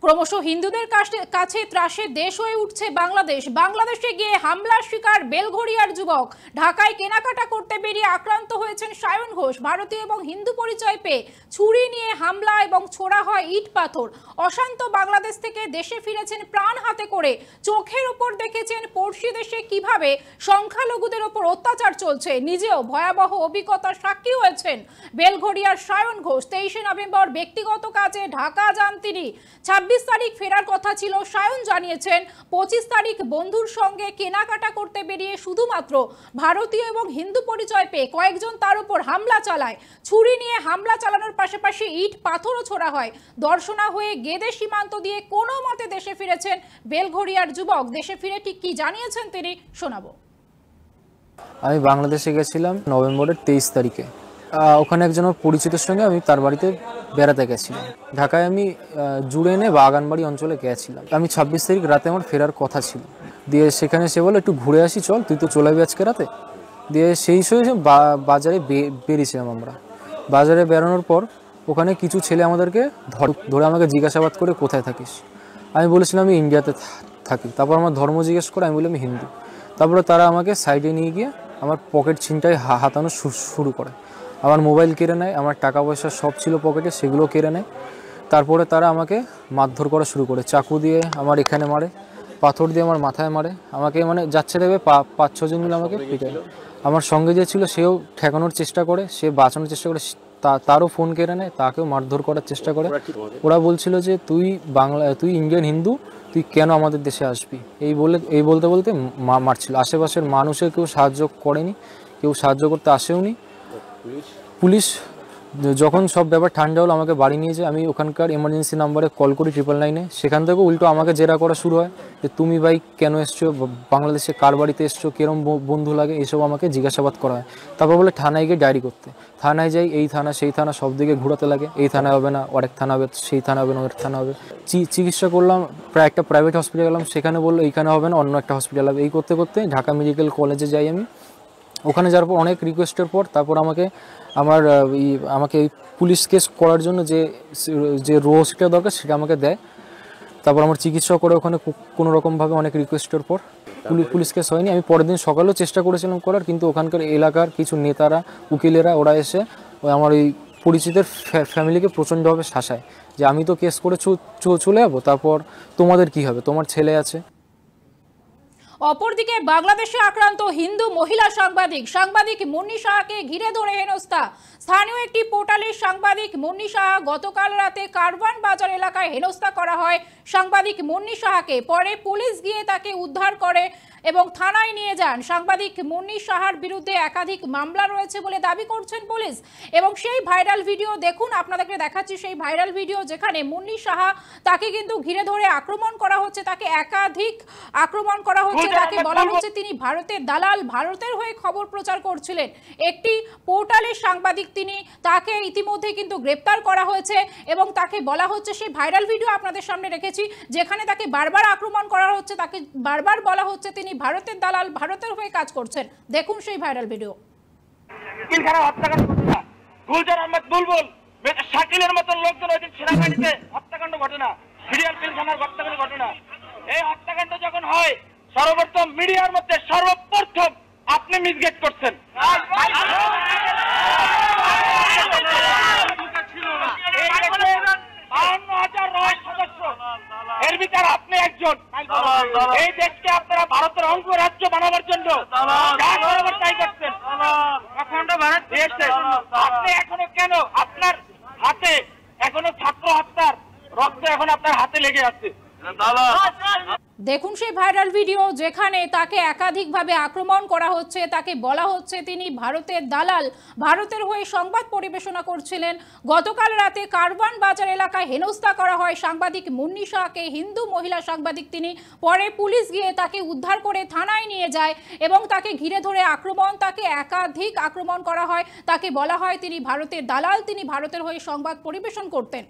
ক্রমশ হিন্দুদের কাছে ত্রাসের দেশ হয়ে উঠছে বাংলাদেশ। বাংলাদেশে গিয়ে হামলার শিকার বেলঘরিয়ার যুবক। ঢাকায় কেনাকাটা করতে বেরিয়ে আক্রান্ত হয়েছেন সায়ন ঘোষ। ভারতীয় এবং হিন্দু পরিচয় পেয়ে ছুরি নিয়ে হামলা এবং ছোড়া হয় ইট পাথর। অশান্ত বাংলাদেশ থেকে দেশে ফিরেছেন প্রাণ হাতে করে। চোখের উপর দেখেছেন পড়শি দেশে কিভাবে সংখ্যালঘুদের ওপর অত্যাচার চলছে। নিজেও ভয়াবহ অভিজ্ঞতার সাক্ষী হয়েছেন বেলঘরিয়ার সায়ন ঘোষ। 23শে নভেম্বর ব্যক্তিগত কাজে ঢাকা যান তিনি। 26 তারিখ ফেরার কথা ছিল। সায়ন জানিয়েছেন 25 তারিখ বন্ধুর সঙ্গে কেনাকাটা করতে বেরিয়ে শুধুমাত্র ভারতীয় এবং হিন্দু পরিচয় পেয়ে কয়েকজন তার উপর হামলা চালায়। ছুরি নিয়ে হামলা চালানোর পাশাপাশি ইট পাথরও ছোড়া হয়। দর্শনা হয়ে গেদে সীমান্ত দিয়ে কোনো মতে দেশে ফিরেছেন বেলঘরিয়ার যুবক। দেশে ফিরে ঠিক কি জানিয়েছেন তিনি শোনাবো। আমি বাংলাদেশে গেছিলাম নভেম্বরের 23 তারিখে। ওখানে একজন পরিচিতের সঙ্গে আমি তার বাড়িতে বেড়াতে গেছিলাম। ঢাকায় আমি জুড়েনে বাগানবাড়ি অঞ্চলে গেছিলাম। আমি 26 তারিখ রাতে আমার ফেরার কথা ছিল। দিয়ে সেখানে সে বলে একটু ঘুরে আসি, চল তুই তো চলে যাবি আজকে রাতে। দিয়ে সেই সময় বাজারে বেরিয়েছিলাম আমরা। বাজারে বেরোনোর পর ওখানে কিছু ছেলে আমাদেরকে ধরে আমাকে জিজ্ঞাসাবাদ করে কোথায় থাকিস। আমি বলেছিলাম আমি ইন্ডিয়াতে থাকি। তারপর আমার ধর্ম জিজ্ঞেস করে, আমি বলি আমি হিন্দু। তারপরে তারা আমাকে সাইডে নিয়ে গিয়ে আমার পকেট ছিনটাই হাতানো শুরু করে। আমার মোবাইল কেড়ে নেয়, আমার টাকা পয়সা সব ছিল পকেটে, সেগুলো কেড়ে নেয়। তারপরে তারা আমাকে মারধর করা শুরু করে। চাকু দিয়ে আমার এখানে মারে, পাথর দিয়ে আমার মাথায় মারে। আমাকে মানে যাচ্ছে দেবে 5-6 জন মিলে আমাকে পিটায়। আমার সঙ্গে যে ছিল সেও ঠেকানোর চেষ্টা করে, সে বাঁচানোর চেষ্টা করে, তারও ফোন কেড়ে নেয়, তাকেও মারধর করার চেষ্টা করে। ওরা বলছিল যে তুই ইন্ডিয়ান হিন্দু, তুই কেন আমাদের দেশে আসবি, এই বলতে বলতে মারছিল। আশেপাশের মানুষের কেউ সাহায্য করেনি, কেউ সাহায্য করতে আসেওনি। পুলিশ যখন সব ব্যাপার ঠান্ডা হলো আমাকে বাড়ি নিয়ে যায়। আমি ওখানকার এমার্জেন্সি নাম্বারে কল করি 999-এ। সেখান থেকে উল্টো আমাকে জেরা করা শুরু হয় যে তুমি ভাই কেন এসছো, বাংলাদেশে কার বাড়িতে এসছো, কিরম বন্ধু লাগে, এইসব আমাকে জিজ্ঞাসাবাদ করা হয়। তারপর বলে থানায় গিয়ে ডায়েরি করতে। থানায় যাই, এই থানা সেই থানা সব দিকে ঘোরাতে লাগে। এই থানা হবে না, আরেক থানা হবে, সেই থানা হবে না, ওর থানা হবে। চিকিৎসা করলাম, প্রায় একটা প্রাইভেট হসপিটাল গেলাম, সেখানে বললো এইখানে হবে না, অন্য একটা হসপিটাল হবে। এই করতে করতে ঢাকা মেডিকেল কলেজে যাই আমি। ওখানে যাওয়ার পর অনেক রিকোয়েস্টের পর তারপর আমাকে এই পুলিশ কেস করার জন্য যে রোজটা দরকার সেটা আমাকে দেয়। তারপর আমার চিকিৎসা করে ওখানে কোনো রকমভাবে অনেক রিকোয়েস্টের পর পুলিশ কেস হয়নি। আমি পরের দিন সকালেও চেষ্টা করেছিলাম করার, কিন্তু ওখানকার এলাকার কিছু নেতারা, উকিলেরা, ওরা এসে আমার ওই পরিচিতের ফ্যামিলিকে প্রচণ্ডভাবে শাসায় যে আমি তো কেস করে চলে যাবো, তারপর তোমাদের কি হবে, তোমার ছেলে আছে। অপরদিকে বাংলাদেশে আক্রান্ত হিন্দু মহিলা সাংবাদিক মুন্নি সাহাকে ঘিরে ধরে হেনস্থা। স্থানীয় একটি পোর্টালের সাংবাদিক মুন্নি সাহা গতকাল রাতে কারওয়ান বাজার এলাকায় হেনস্থা করা হয় সাংবাদিক মুন্নি সাহাকে। পরে পুলিশ গিয়ে তাকে উদ্ধার করে এবং থানায় নিয়ে যান। সাংবাদিক মুন্নি সাহার বিরুদ্ধে একাধিক মামলা রয়েছে বলে দাবি করছেন পুলিশ। এবং সেই ভাইরাল ভিডিও দেখুন, আপনাদেরকে দেখাচ্ছি সেই ভাইরাল ভিডিও যেখানে মুন্নি সাহা তাকে কিন্তু ঘিরে ধরে আক্রমণ করা হচ্ছে, তাকে একাধিক আক্রমণ করা হচ্ছে, তাকে বলা হচ্ছে তিনি ভারতের দালাল, ভারতের হয়ে খবর প্রচার করছিলেন। একটি পোর্টালের সাংবাদিক তিনি, তাকে ইতিমধ্যে কিন্তু গ্রেপ্তার করা হয়েছে এবং তাকে বলা হচ্ছে, সেই ভাইরাল ভিডিও আপনাদের সামনে রেখেছি যেখানে তাকে বারবার আক্রমণ করা হচ্ছে, তাকে বারবার বলা হচ্ছে তিনি ভারতের দালাল, ভারতের হয়ে কাজ করছেন। দেখুন সেই ভাইরাল ভিডিও। গুলজার আহমেদ বুলবুল, শাকিলের মতন লোকজন ওই দিন সেনাবাহিনীতে হত্যাকাণ্ড ঘটনা, সিরিয়াল পিলখানার হত্যাকাণ্ড ঘটনা। এই হত্যাকাণ্ড যখন হয় সর্বপ্রথম মিডিয়ার মধ্যে সর্বপ্রথম আপনি মিসগেট করছেন। এর ভিতরে আপনি একজন। এই দেশকে আপনারা ভারতের অঙ্গরাজ্য বানাবার জন্য তাই করছেন। আপনি এখনো কেন আপনার হাতে এখনো ছাত্র হত্যার রক্ত এখন আপনার হাতে লেগে আছে। দেখুন সেই ভাইরাল ভিডিও যেখানে তাকে একাধিকভাবে আক্রমণ করা হচ্ছে, তাকে বলা হচ্ছে তিনি ভারতের দালাল, ভারতের হয়ে সংবাদ পরিবেশনা করছিলেন। গতকাল রাতে কারওয়ান বাজার এলাকায় হেনস্থা করা হয় সাংবাদিক মুন্নি শাহকে, হিন্দু মহিলা সাংবাদিক তিনি। পরে পুলিশ গিয়ে তাকে উদ্ধার করে থানায় নিয়ে যায় এবং তাকে ঘিরে ধরে তাকে একাধিক আক্রমণ করা হয়। তাকে বলা হয় তিনি ভারতের দালাল, তিনি ভারতের হয়ে সংবাদ পরিবেশন করতেন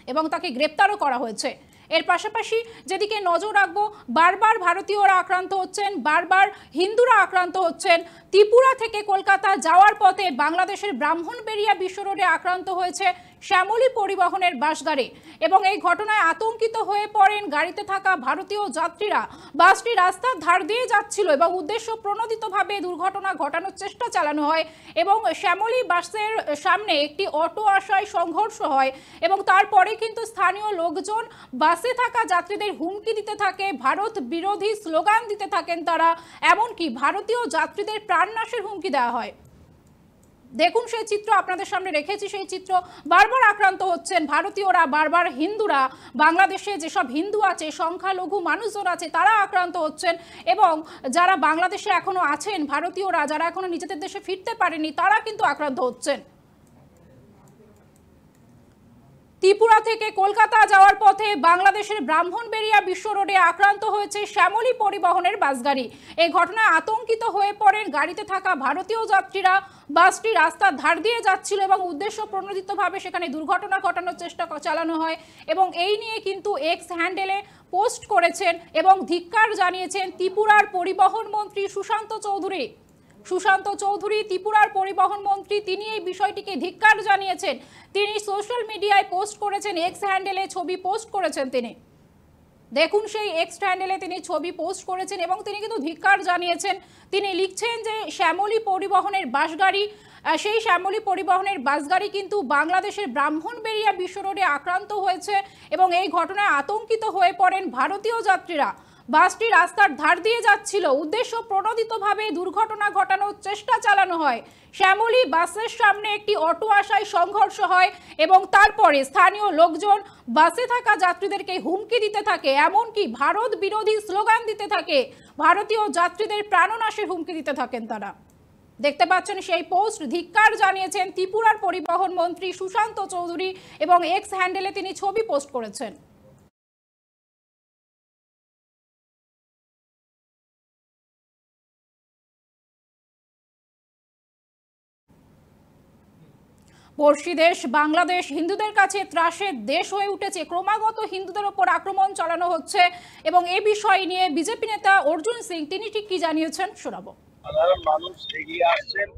এবং তাকে গ্রেপ্তারও করা হয়েছে। এর পাশাপাশি যেদিকে নজর রাখবো, বারবার ভারতীয়রা আক্রান্ত হচ্ছেন, বারবার হিন্দুরা আক্রান্ত হচ্ছেন। ত্রিপুরা থেকে কলকাতা যাওয়ার পথে বাংলাদেশের ব্রাহ্মণবাড়িয়া বিশ্ব রোডে আক্রান্ত হয়েছে শ্যামলী পরিবহনের বাসগাড়ি এবং এই ঘটনায় আতঙ্কিত হয়ে পড়েন গাড়িতে থাকা ভারতীয় যাত্রীরা। বাসটি রাস্তার ধার দিয়ে যাচ্ছিল এবং উদ্দেশ্য প্রণোদিতভাবে দুর্ঘটনা ঘটানোর চেষ্টা চালানো হয় এবং শ্যামলী বাসের সামনে একটি অটো আসায় সংঘর্ষ হয় এবং তারপরে কিন্তু স্থানীয় লোকজন বাসে থাকা যাত্রীদের হুমকি দিতে থাকে, ভারত বিরোধী স্লোগান দিতে থাকেন তারা, এমনকি ভারতীয় যাত্রীদের প্রাণনাশের হুমকি দেওয়া হয়। দেখুন সেই চিত্র আপনাদের সামনে রেখেছি। সেই চিত্র বারবার আক্রান্ত হচ্ছেন ভারতীয়রা, বারবার হিন্দুরা, বাংলাদেশে যেসব হিন্দু আছে, সংখ্যালঘু মানুষজন আছে, তারা আক্রান্ত হচ্ছেন এবং যারা বাংলাদেশে এখনো আছেন ভারতীয়রা, যারা এখনো নিজেদের দেশে ফিরতে পারেনি, তারা কিন্তু আক্রান্ত হচ্ছেন। ত্রিপুরা থেকে কলকাতা যাওয়ার পথে বাংলাদেশের ব্রাহ্মণবেড়িয়া বিশ্ব রোডে আক্রান্ত হয়েছে শ্যামলী পরিবহনের বাসগাড়ি। এই ঘটনায় আতঙ্কিত হয়ে পড়েন গাড়িতে থাকা ভারতীয় যাত্রীরা। বাসটি রাস্তার ধার দিয়ে যাচ্ছিল এবং উদ্দেশ্য প্রণোদিতভাবে সেখানে দুর্ঘটনা ঘটানোর চেষ্টা চালানো হয় এবং এই নিয়ে কিন্তু এক্স হ্যান্ডেলে পোস্ট করেছেন এবং ধিক্কার জানিয়েছেন ত্রিপুরার পরিবহন মন্ত্রী সুশান্ত চৌধুরী। সুশান্ত চৌধুরী ত্রিপুরার পরিবহন মন্ত্রী, তিনি এই বিষয়টিকে ধিক্কার জানিয়েছেন। তিনি সোশ্যাল মিডিয়ায় পোস্ট করেছেন, এক্স হ্যান্ডেলে ছবি পোস্ট করেছেন তিনি। দেখুন সেই এক্স হ্যান্ডেলে তিনি ছবি পোস্ট করেছেন এবং তিনি কিন্তু ধিক্কার জানিয়েছেন। তিনি লিখছেন যে শ্যামলী পরিবহনের বাসগাড়ি, সেই শ্যামলী পরিবহনের বাসগাড়ি কিন্তু বাংলাদেশের ব্রাহ্মণবেড়িয়া বিশ্ব রোডে আক্রান্ত হয়েছে এবং এই ঘটনায় আতঙ্কিত হয়ে পড়েন ভারতীয় যাত্রীরা। বাসটি রাস্তার ধার দিয়ে যাচ্ছিল, উদ্দেশ্য প্রণোদিতভাবে দুর্ঘটনা ঘটানোর চেষ্টা চালানো হয়। শ্যামলী বাসের সামনে একটি অটো আসায় সংঘর্ষ হয় এবং তারপরে স্থানীয় লোকজন বাসে থাকা যাত্রীদেরকে হুমকি দিতে থাকে, এমনকি ভারত বিরোধী স্লোগান দিতে থাকে, ভারতীয় যাত্রীদের প্রাণনাশের হুমকি দিতে থাকেন তারা। দেখতে পাচ্ছেন সেই পোস্ট, ধিক্কার জানিয়েছেন ত্রিপুরার পরিবহন মন্ত্রী সুশান্ত চৌধুরী এবং এক্স হ্যান্ডেলে তিনি ছবি পোস্ট করেছেন। পড়শি দেশ বাংলাদেশ হিন্দুদের কাছে ত্রাসের দেশ হয়ে উঠেছে। ক্রমাগত হিন্দুদের ওপর আক্রমণ চালানো হচ্ছে এবং এই বিষয় নিয়ে বিজেপি নেতা অর্জুন সিং তিনি ঠিক কি জানিয়েছেন শোনাবো। সাধারণ মানুষ এগিয়ে আসছেন।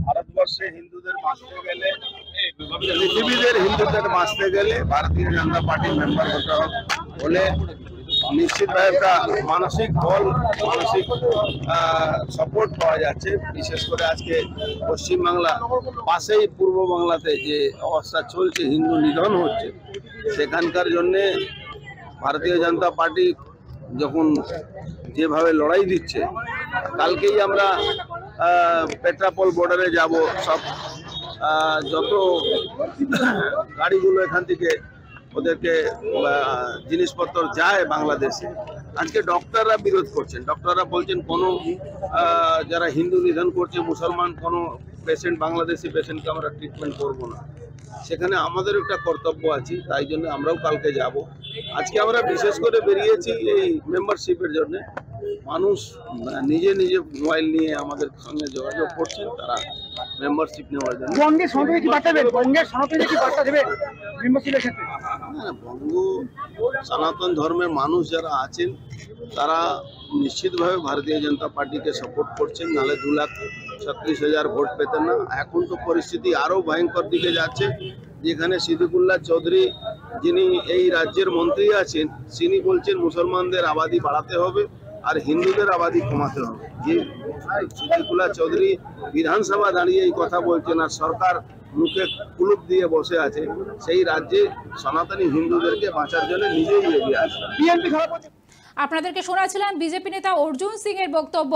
ভারতবর্ষে হিন্দুদের বাঁচতে গেলে, পৃথিবীদের হিন্দুদের বাঁচতে গেলে ভারতীয় জনতা পার্টির মেম্বার হলে নিশ্চিতভাবে একটা মানসিক বল, মানসিক সাপোর্ট পাওয়া যাচ্ছে। বিশেষ করে আজকে পশ্চিমবাংলা পাশেই পূর্ব বাংলাতে যে অবস্থা চলছে, হিন্দু নিধন হচ্ছে, সেখানকার জন্যে ভারতীয় জনতা পার্টি যখন যেভাবে লড়াই দিচ্ছে, কালকেই আমরা পেট্রাপোল বর্ডারে যাব। সব যত গাড়িগুলো এখান থেকে ওদেরকে জিনিসপত্র যায় বাংলাদেশে, আজকে ডক্টররা বিরোধ করছেন। ডক্টররা বলছেন কোনো যারা হিন্দু নিধন করছে, মুসলমান কোনো পেশেন্ট, বাংলাদেশি পেশেন্টকে আমরা ট্রিটমেন্ট করব না। সেখানে আমাদের একটা কর্তব্য আছে, তাই জন্য আমরাও কালকে যাব। আজকে আমরা বিশেষ করে বেরিয়েছি এই মেম্বারশিপের জন্য। মানুষ নিজে নিজে মোবাইল নিয়ে আমাদের সঙ্গে যোগাযোগ করছেন, তারা মেম্বারশিপ নেওয়ার জন্য। বঙ্গ সনাতন ধর্মের মানুষ যারা আছেন তারা নিশ্চিতভাবে ভারতীয় জনতা পার্টিকে সাপোর্ট করছেন, নাহলে 2,36,000 ভোট পেতেন না। এখন তো পরিস্থিতি আরও ভয়ঙ্কর দিকে যাচ্ছে, যেখানে সিদ্দিকুল্লাহ চৌধুরী যিনি এই রাজ্যের মন্ত্রী আছেন, তিনি বলছেন মুসলমানদের আবাদি বাড়াতে হবে আর হিন্দুদের আবাদি কমাতে হবে। যে সিদ্দিকুল্লাহ চৌধুরী বিধানসভা দাঁড়িয়ে এই কথা বলছেন আর সরকার মুখে কুলুপ দিয়ে বসে আছে, সেই রাজ্যে সনাতনী হিন্দুদেরকে বাঁচার জন্য নিজেই এগিয়ে আসে। আপনাদেরকে শোনাছিলাম বিজেপি নেতা অর্জুন সিং এর বক্তব্য।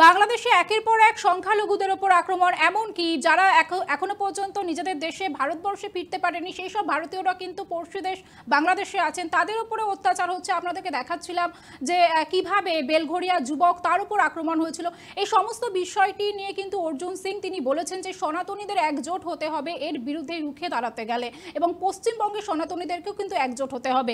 বাংলাদেশে একের পর এক সংখ্যালঘুদের ওপর আক্রমণ, এমনকি যারা এখনো পর্যন্ত নিজেদের দেশে ভারতবর্ষে ফিরতে পারেনি সেই সব ভারতীয়রা কিন্তু পড়শি দেশ বাংলাদেশে আছেন, তাদের উপরে অত্যাচার হচ্ছে। আপনাদেরকে দেখাচ্ছিলাম যে কিভাবে বেলঘড়িয়া যুবক, তার উপর আক্রমণ হয়েছিল। এই সমস্ত বিষয়টি নিয়ে কিন্তু অর্জুন সিং তিনি বলেছেন যে সনাতনীদের একজোট হতে হবে এর বিরুদ্ধে রুখে দাঁড়াতে গেলে, এবং পশ্চিমবঙ্গের সনাতনীদেরকেও কিন্তু একজোট হতে হবে।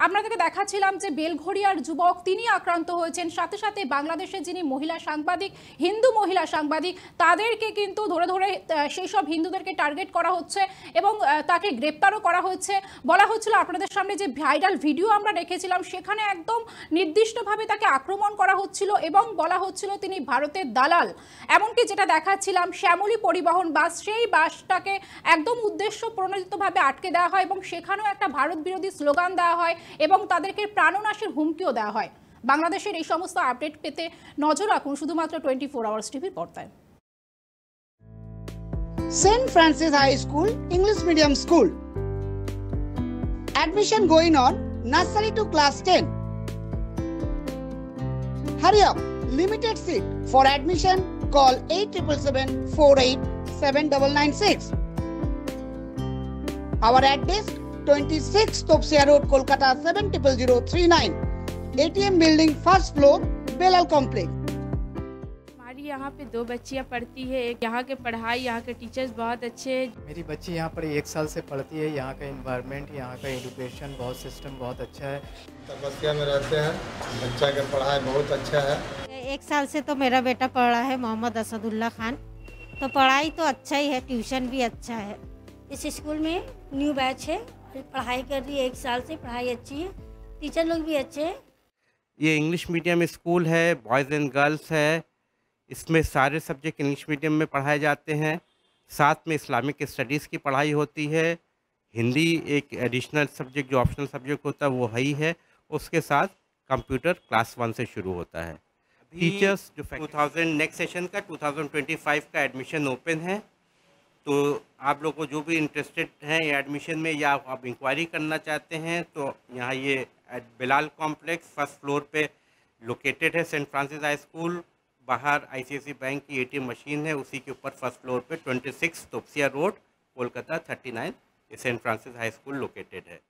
আপনাদেরকে দেখাচ্ছিলাম যে বেলঘড়িয়ার যুবক যুবক তিনি আক্রান্ত হয়েছেন। সাথে সাথে বাংলাদেশের যিনি মহিলা সাংবাদিক, হিন্দু মহিলা সাংবাদিক, তাদেরকে কিন্তু ধরে ধরে সেই সব হিন্দুদেরকে টার্গেট করা হচ্ছে এবং তাকে গ্রেপ্তারও করা হয়েছে। বলা হচ্ছিল আপনাদের সামনে যে ভাইরাল ভিডিও আমরা রেখেছিলাম সেখানে একদম নির্দিষ্টভাবে তাকে আক্রমণ করা হচ্ছিল এবং বলা হচ্ছিল তিনি ভারতের দালাল। এমনকি যেটা দেখাচ্ছিলাম শ্যামলী পরিবহন বাস, সেই বাসটাকে একদম উদ্দেশ্য প্রণোদিতভাবে আটকে দেওয়া হয় এবং সেখানেও একটা ভারত বিরোধী স্লোগান দেওয়া হয় এবং তাদেরকে প্রাণনাশের হুমকিও দেওয়া হয়। বাংলাদেশের এই সমস্ত আপডেট পেতে নজর রাখুন শুধুমাত্র 24 আওয়ার্স টিভির পর্দায়। St. Francis High School, English Medium School. Admission going on nursery to class 10. Hurry up, limited seat. For admission, call 8777487996. Our address 26 Topsia Road, Kolkata 700039. ATM building, first floor, Belal Complex. हमारी यहाँ पे 2 बच्चियाँ पढ़ती है। यहाँ के पढ़ाई, यहाँ के टीचर्स बहुत अच्छे हैं। मेरी बच्ची यहाँ पर 1 साल से पढ़ती है। यहाँ का इन्वायरमेंट, यहाँ का एजुकेशन बहुत सिस्टम बहुत अच्छा है। तपस्या में रहते हैं, बच्चा का पढ़ाई बहुत अच्छा है। 1 साल से तो मेरा बेटा पढ़ रहा है, मोहम्मद असदुल्ला खान। तो पढ़ाई तो अच्छा ही है, ट्यूशन भी अच्छा है। इस स्कूल में न्यू बैच है, पढ़ाई कर रही है 1 साल से, पढ़ाई अच्छी है, टीचर लोग भी अच्छे हैं। ये इंग्लिश मीडियम स्कूल है, बॉयज़ एंड गर्ल्स है। इसमें सारे सब्जेक्ट इंग्लिश मीडियम में पढ़ाए जाते हैं। साथ में इस्लामिक स्टडीज़ की पढ़ाई होती है। हिंदी एक एडिशनल सब्जेक्ट जो ऑप्शनल सब्जेक्ट होता है वो है ही है। उसके साथ कंप्यूटर क्लास 1 से शुरू होता है। टीचर्स जो 2000 नेक्स्ट सेशन का 2025 का एडमिशन ओपन है, तो आप लोग को जो भी इंटरेस्टेड हैं एडमिशन में या आप इंक्वायरी करना चाहते हैं तो यहाँ ये बिलाल कॉम्प्लेक्स फर्स्ट फ्लोर पे लोकेटेड है। सेंट फ्रांसिस हाई स्कूल, बाहर ICICI बैंक की ATM मशीन है, उसी के ऊपर फर्स्ट फ्लोर पे 26 Topsia road, Kolkata 39 saint Francis high school located है।